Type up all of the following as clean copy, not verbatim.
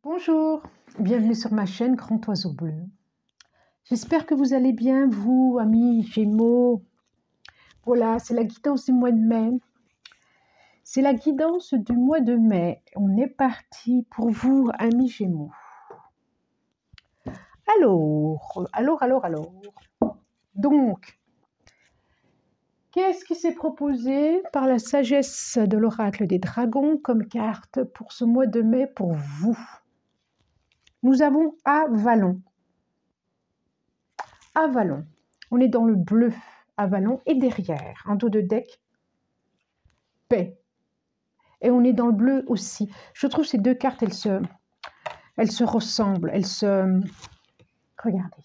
Bonjour, bienvenue sur ma chaîne Grand Oiseau Bleu. J'espère que vous allez bien, vous, amis Gémeaux. Voilà, c'est la guidance du mois de mai. C'est la guidance du mois de mai. On est parti pour vous, amis Gémeaux. Alors. Donc, qu'est-ce qui s'est proposé par la sagesse de l'oracle des dragons comme carte pour ce mois de mai pour vous? Nous avons Avalon. Avalon. On est dans le bleu, Avalon, et derrière, en dos de deck, paix. Et on est dans le bleu aussi. Je trouve ces deux cartes, elles se ressemblent, regardez.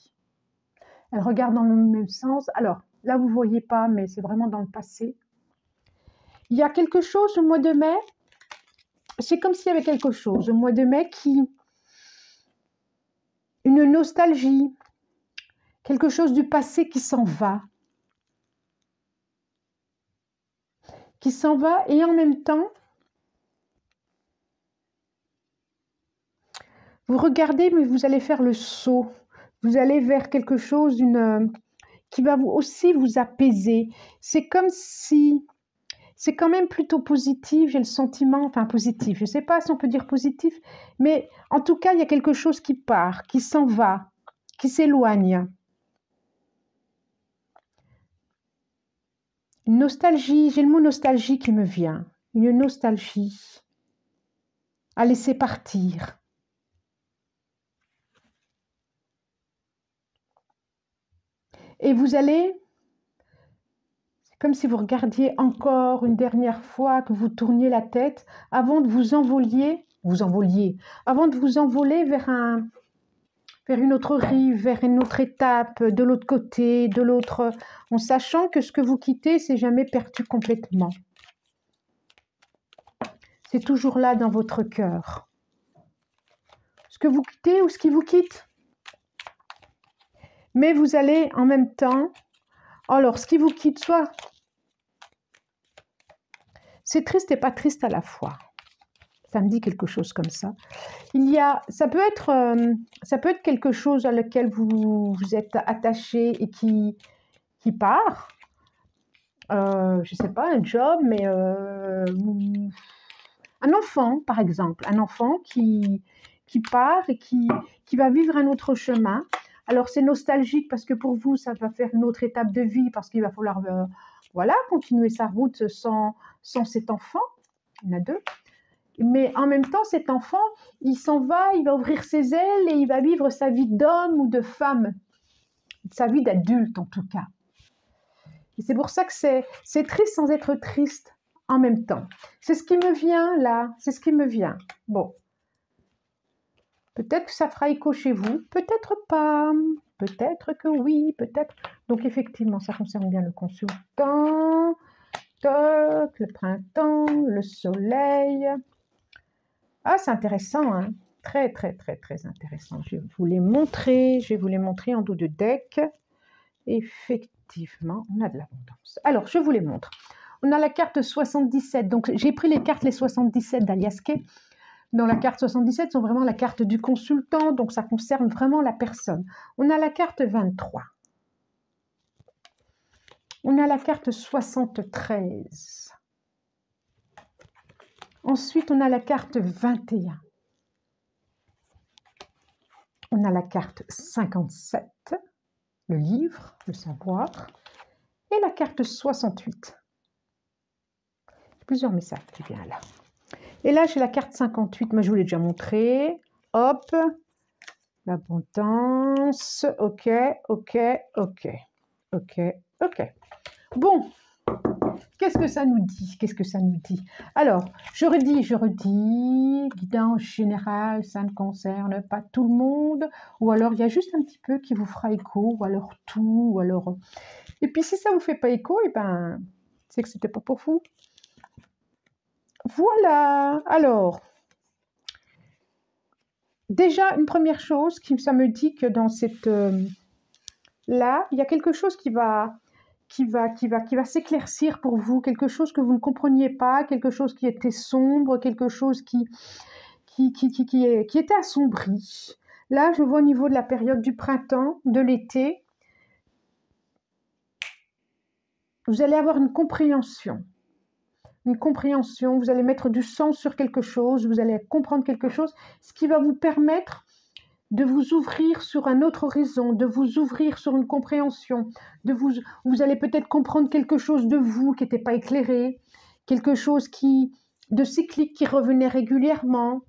Elles regardent dans le même sens. Alors, là, vous ne voyez pas, mais c'est vraiment dans le passé. Il y a quelque chose au mois de mai. C'est comme s'il y avait quelque chose au mois de mai une nostalgie, quelque chose du passé qui s'en va. Et en même temps, vous regardez, mais vous allez faire le saut. Vous allez vers quelque chose qui va aussi vous apaiser. C'est comme si... C'est quand même plutôt positif, j'ai le sentiment, enfin positif, je ne sais pas si on peut dire positif, mais en tout cas, il y a quelque chose qui part, qui s'en va, qui s'éloigne. Une nostalgie, j'ai le mot nostalgie qui me vient. Une nostalgie à laisser partir. Et vous allez, c'est comme si vous regardiez encore une dernière fois, que vous tourniez la tête avant de vous envoler vers une autre rive, vers une autre étape, de l'autre côté, en sachant que ce que vous quittez, c'est jamais perdu complètement. C'est toujours là dans votre cœur. Ce que vous quittez ou ce qui vous quitte. Mais vous allez en même temps, alors ce qui vous quitte, soit c'est triste et pas triste à la fois. Ça me dit quelque chose comme ça. Ça peut être quelque chose à lequel vous êtes attaché et qui part. Je ne sais pas, un job, mais un enfant, par exemple. Un enfant qui part et qui va vivre un autre chemin. Alors, c'est nostalgique parce que pour vous, ça va faire une autre étape de vie parce qu'il va falloir continuer sa route sans cet enfant. Il y en a deux. Mais en même temps, cet enfant, il s'en va, il va ouvrir ses ailes et il va vivre sa vie d'homme ou de femme. Sa vie d'adulte, en tout cas. Et c'est pour ça que c'est triste sans être triste en même temps. C'est ce qui me vient là, c'est ce qui me vient. Bon, peut-être que ça fera écho chez vous, peut-être pas, peut-être que oui, peut-être. Donc effectivement, ça concerne bien le consultant, le printemps, le soleil. Ah, c'est intéressant, hein. Très, très, très, très intéressant. Je vais vous les montrer en dos de deck. Effectivement, on a de l'abondance. Alors, je vous les montre. On a la carte 77. Donc, j'ai pris les 77 d'Aliaske. Dans la carte 77, sont vraiment la carte du consultant. Donc, ça concerne vraiment la personne. On a la carte 23. On a la carte 73. Ensuite, on a la carte 21. On a la carte 57. Le livre, le savoir. Et la carte 68. Plusieurs messages qui viennent là. Et là, j'ai la carte 58. Moi, je vous l'ai déjà montré. Hop. L'abondance. Ok. Bon. Qu'est-ce que ça nous dit? Alors, je redis. Guidance générale, ça ne concerne pas tout le monde. Ou alors, il y a juste un petit peu qui vous fera écho. Ou alors tout. Ou alors... Et puis, si ça ne vous fait pas écho, eh ben, c'est que c'était pas pour vous. Voilà, alors, déjà, une première chose, ça me dit que dans là, il y a quelque chose qui va s'éclaircir pour vous, quelque chose que vous ne compreniez pas, quelque chose qui était sombre, quelque chose qui qui était assombrie. Là, je vois au niveau de la période du printemps, de l'été, vous allez avoir une compréhension. Une compréhension, vous allez mettre du sens sur quelque chose, vous allez comprendre quelque chose, ce qui va vous permettre de vous ouvrir sur un autre horizon, de vous ouvrir sur une compréhension, vous allez peut-être comprendre quelque chose de vous qui n'était pas éclairé, quelque chose de cyclique qui revenait régulièrement,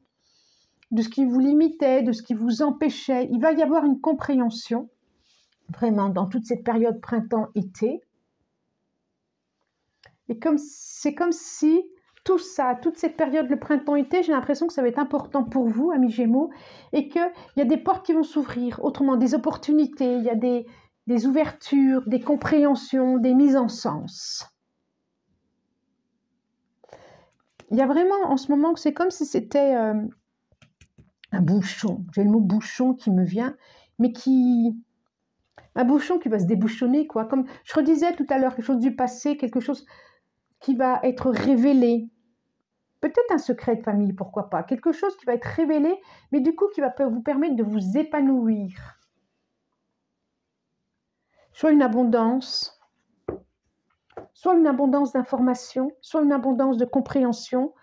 de ce qui vous limitait, de ce qui vous empêchait. Il va y avoir une compréhension, vraiment, dans toute cette période printemps-été. Et c'est comme si tout ça, toute cette période, le printemps-été, j'ai l'impression que ça va être important pour vous, amis Gémeaux, et qu'il y a des portes qui vont s'ouvrir, autrement des opportunités, il y a des ouvertures, des compréhensions, des mises en sens. Il y a vraiment, en ce moment, c'est comme si c'était un bouchon. J'ai le mot bouchon qui me vient, mais un bouchon qui va se débouchonner, quoi. Comme je redisais tout à l'heure, quelque chose du passé, quelque chose qui va être révélé. Peut-être un secret de famille, pourquoi pas. Quelque chose qui va être révélé, mais du coup qui va vous permettre de vous épanouir. Soit une abondance d'informations, soit une abondance de compréhension.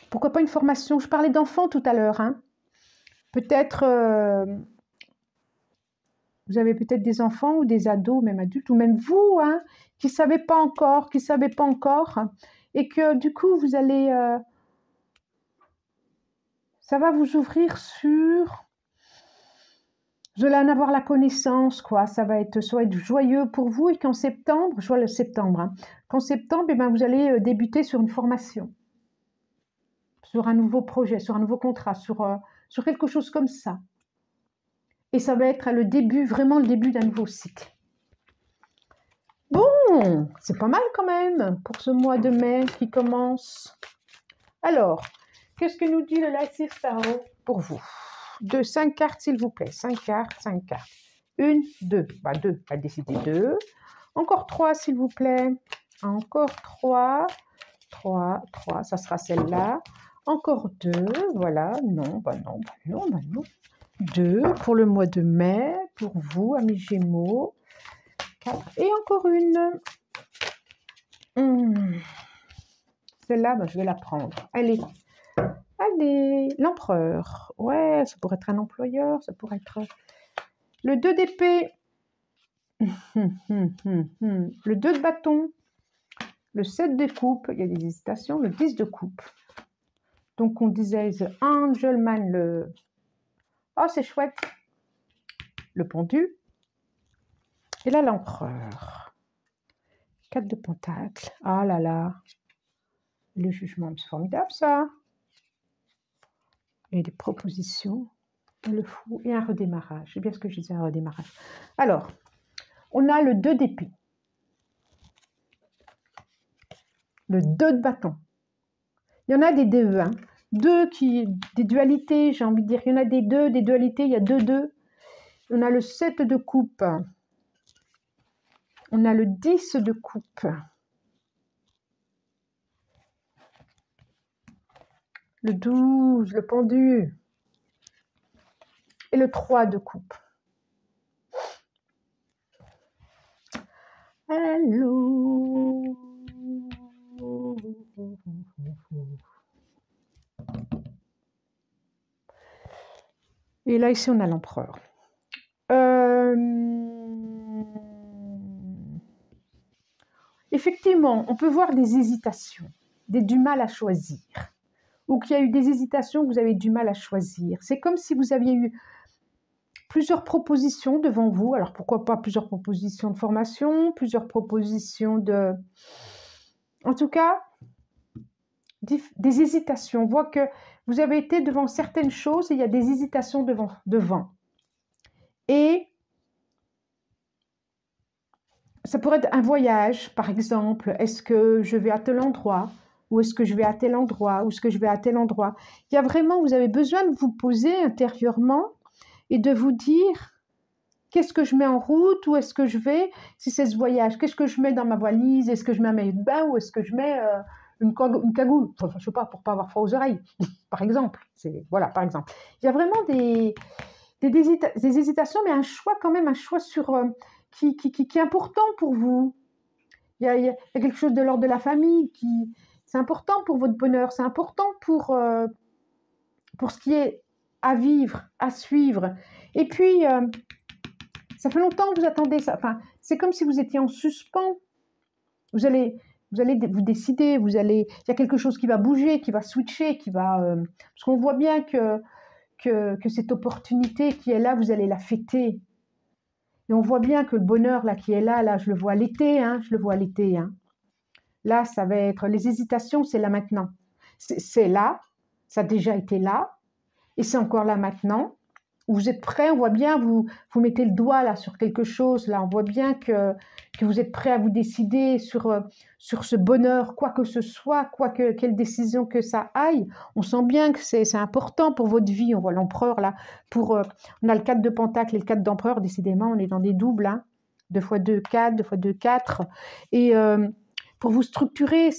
Pourquoi pas une formation? Je parlais d'enfants tout à l'heure. Hein. Peut-être... vous avez peut-être des enfants ou des ados, même adultes, ou même vous, hein, qui ne savaient pas encore, et que du coup, vous allez... ça va vous ouvrir sur... Vous allez en avoir la connaissance, quoi. Ça va être joyeux pour vous, et qu'en septembre, je vois le septembre, hein, qu'en septembre, eh ben, vous allez débuter sur une formation, sur un nouveau projet, sur un nouveau contrat, sur quelque chose comme ça. Et ça va être vraiment le début d'un nouveau cycle. Bon, c'est pas mal quand même pour ce mois de mai qui commence. Alors, qu'est-ce que nous dit le Laïcif Tarot pour vous? 5 cartes, s'il vous plaît. 5 cartes. 1, 2. Bah, 2, pas décider 2. Encore 3, s'il vous plaît. Encore 3. 3, ça sera celle-là. Encore 2, voilà. Non. 2 pour le mois de mai, pour vous, amis Gémeaux. 4. Et encore une. Celle-là, ben, je vais la prendre. Allez, l'empereur. Ouais, ça pourrait être un employeur, ça pourrait être le 2 d'épée. Le 2 de bâton. Le 7 de coupe, il y a des hésitations. Le 10 de coupe. Donc, on disait The Angelman, Oh, c'est chouette. Le pendu. Et là, l'empereur. 4 de pentacle. Ah là là. Le jugement, c'est formidable, ça. Et des propositions. Le fou et un redémarrage. C'est bien ce que je disais, un redémarrage. Alors, on a le 2 d'épée. Le 2 de bâton. Il y en a des 2, hein. Des dualités, j'ai envie de dire. Il y en a des dualités, il y a 2. On a le 7 de coupe. On a le 10 de coupe. Le 12, le pendu. Et le 3 de coupe. Allô. Et là, ici, on a l'empereur. Effectivement, on peut voir des hésitations, du mal à choisir, ou qu'il y a eu des hésitations, que vous avez du mal à choisir. C'est comme si vous aviez eu plusieurs propositions devant vous. Alors, pourquoi pas plusieurs propositions de formation, plusieurs propositions de... En tout cas, des hésitations. On voit que vous avez été devant certaines choses et il y a des hésitations devant. Et ça pourrait être un voyage, par exemple. Est-ce que je vais à tel endroit? Ou est-ce que je vais à tel endroit? Ou est-ce que je vais à tel endroit? Vous avez besoin de vous poser intérieurement et de vous dire, qu'est-ce que je mets en route, où est-ce que je vais, si c'est ce voyage, qu'est-ce que je mets dans ma valise, est-ce que je mets un maillot de bain ou est-ce que je mets une cagoule, enfin, je sais pas, pour pas avoir froid aux oreilles, par exemple. Voilà, par exemple. Il y a vraiment des hésitations, mais un choix quand même, un choix sur, qui est important pour vous. Il y a quelque chose de l'ordre de la famille c'est important pour votre bonheur, c'est important pour ce qui est à vivre, à suivre. Et puis, ça fait longtemps que vous attendez ça. Enfin, c'est comme si vous étiez en suspens. Vous allez vous décider, il y a quelque chose qui va bouger, qui va switcher, parce qu'on voit bien que cette opportunité qui est là, vous allez la fêter. Et on voit bien que le bonheur là qui est là, je le vois l'été, je le vois l'été. Là, ça va être les hésitations, c'est là maintenant. C'est là, ça a déjà été là, et c'est encore là maintenant. Vous êtes prêt, on voit bien, vous mettez le doigt là sur quelque chose, là, on voit bien que vous êtes prêt à vous décider sur ce bonheur, quoi que ce soit, quelle décision que ça aille. On sent bien que c'est important pour votre vie. On voit l'empereur là, on a le 4 de pentacle et le 4 d'empereur, décidément, on est dans des doubles, 2 x 2, 4, 2 x 2, 4. Et pour vous structurer,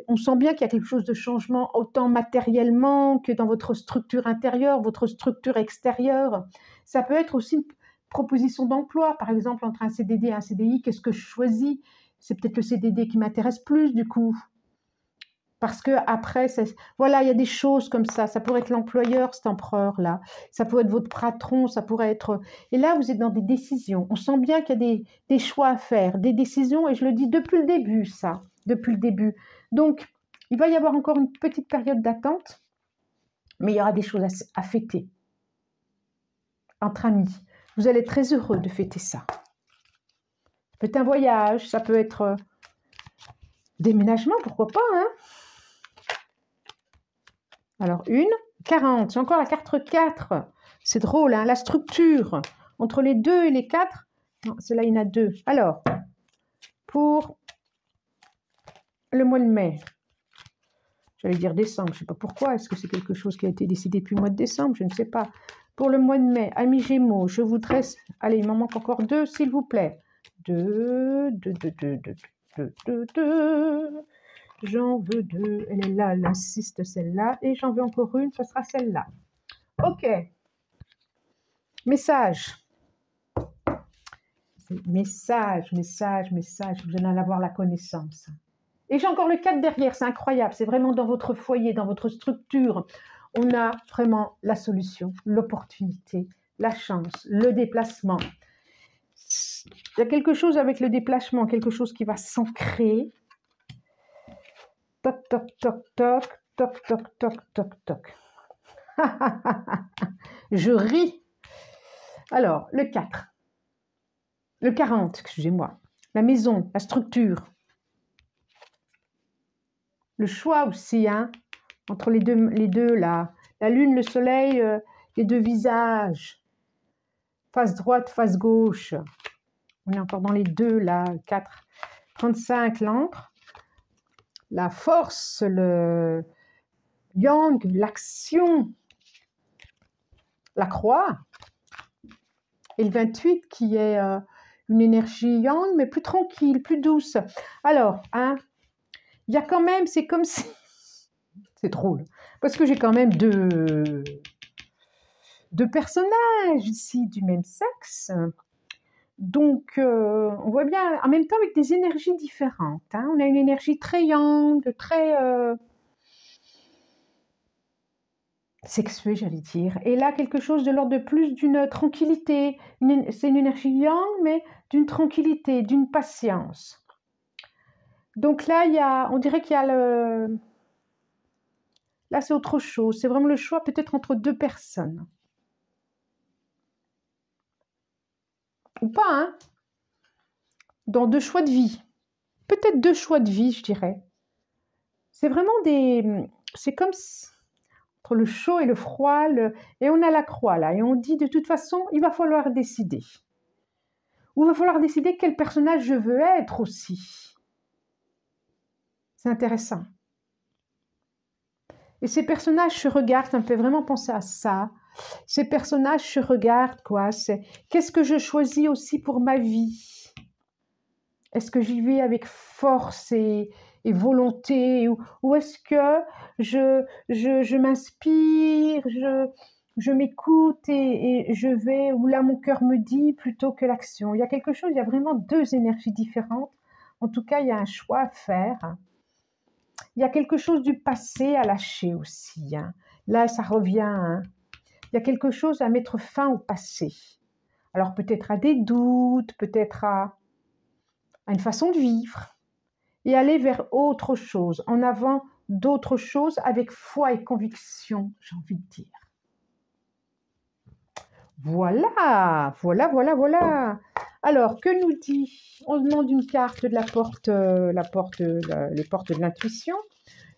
on sent bien qu'il y a quelque chose de changement, autant matériellement que dans votre structure intérieure, votre structure extérieure. Ça peut être aussi une proposition d'emploi, par exemple, entre un CDD et un CDI, qu'est-ce que je choisis? C'est peut-être le CDD qui m'intéresse plus, du coup. Parce que après, voilà, il y a des choses comme ça. Ça pourrait être l'employeur, cet empereur-là. Ça pourrait être votre patron, ça pourrait être... Et là, vous êtes dans des décisions. On sent bien qu'il y a des choix à faire, des décisions, et je le dis depuis le début, ça, depuis le début. Donc, il va y avoir encore une petite période d'attente, mais il y aura des choses à fêter. Entre amis. Vous allez être très heureux de fêter ça. Ça peut être un voyage, ça peut être déménagement, pourquoi pas, Alors, 40, j'ai encore la carte 4. C'est drôle, la structure. Entre les 2 et les 4, non, celle-là, il y en a 2. Alors, pour le mois de mai, j'allais dire décembre, je ne sais pas pourquoi, est-ce que c'est quelque chose qui a été décidé depuis le mois de décembre? Je ne sais pas. Pour le mois de mai, amis Gémeaux, je voudrais... Allez, il m'en manque encore 2, s'il vous plaît. 2. J'en veux 2, elle est là, elle insiste celle-là, et j'en veux encore une, ce sera celle-là. Ok. Message. Message, vous allez en avoir la connaissance. Et j'ai encore le 4 derrière, c'est incroyable, c'est vraiment dans votre foyer, dans votre structure. On a vraiment la solution, l'opportunité, la chance, le déplacement. Il y a quelque chose avec le déplacement, quelque chose qui va s'ancrer. Toc, toc, toc, toc, toc, toc, toc, toc, toc. Je ris. Alors, le 4. Le 40, excusez-moi. La maison, la structure. Le choix aussi, entre les deux là. La lune, le soleil, les deux visages. Face droite, face gauche. On est encore dans les deux là. 4. 35, l'encre. La force, le yang, l'action. La croix. Et le 28 qui est une énergie yang, mais plus tranquille, plus douce. Alors, il y a quand même, c'est comme si... C'est drôle, parce que j'ai quand même deux personnages ici du même sexe. Donc, on voit bien, en même temps, avec des énergies différentes. On a une énergie très yang, très... sexuée, j'allais dire. Et là, quelque chose de l'ordre de plus d'une tranquillité. C'est une énergie yang, mais d'une tranquillité, d'une patience. Donc là, on dirait qu'il y a le... Là, c'est autre chose. C'est vraiment le choix peut-être entre deux personnes. Ou pas, dans deux choix de vie. Peut-être deux choix de vie, je dirais. C'est vraiment des... C'est comme... Entre le chaud et le froid, et on a la croix là, et on dit de toute façon, il va falloir décider. Ou il va falloir décider quel personnage je veux être aussi. C'est intéressant. Et ces personnages se regardent, ça me fait vraiment penser à ça. Ces personnages se regardent, quoi. C'est qu'est-ce que je choisis aussi pour ma vie? Est-ce que j'y vais avec force et volonté, ou est-ce que je m'inspire, je m'écoute et je vais où là mon cœur me dit plutôt que l'action? Il y a quelque chose, il y a vraiment deux énergies différentes. En tout cas, il y a un choix à faire. Il y a quelque chose du passé à lâcher aussi, hein. Là, ça revient, hein. Il y a quelque chose à mettre fin au passé. Alors peut-être à des doutes, peut-être à une façon de vivre, et aller vers autre chose, en avant d'autres choses avec foi et conviction, j'ai envie de dire. Voilà, voilà, voilà, voilà. Alors, que nous dit? On demande une carte de les portes de l'intuition.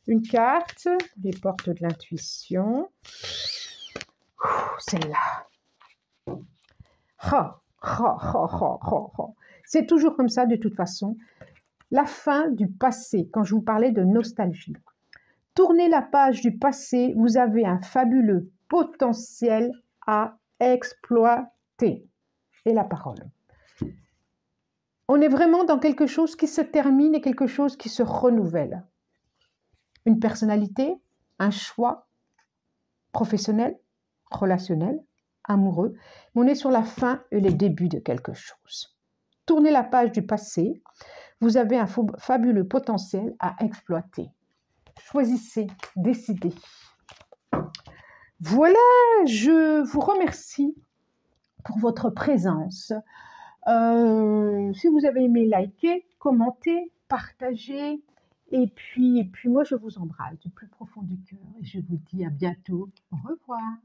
Une carte, les portes de l'intuition. Celle-là. C'est toujours comme ça de toute façon. La fin du passé, quand je vous parlais de nostalgie. Tournez la page du passé, vous avez un fabuleux potentiel à exploiter. Et la parole. On est vraiment dans quelque chose qui se termine et quelque chose qui se renouvelle. Une personnalité, un choix professionnel, relationnel, amoureux. On est sur la fin et le début de quelque chose. Tournez la page du passé, vous avez un fabuleux potentiel à exploiter. Choisissez, décidez. Voilà, je vous remercie pour votre présence. Si vous avez aimé, likez, commentez, partagez. Et puis moi, je vous embrasse du plus profond du cœur et je vous dis à bientôt. Au revoir.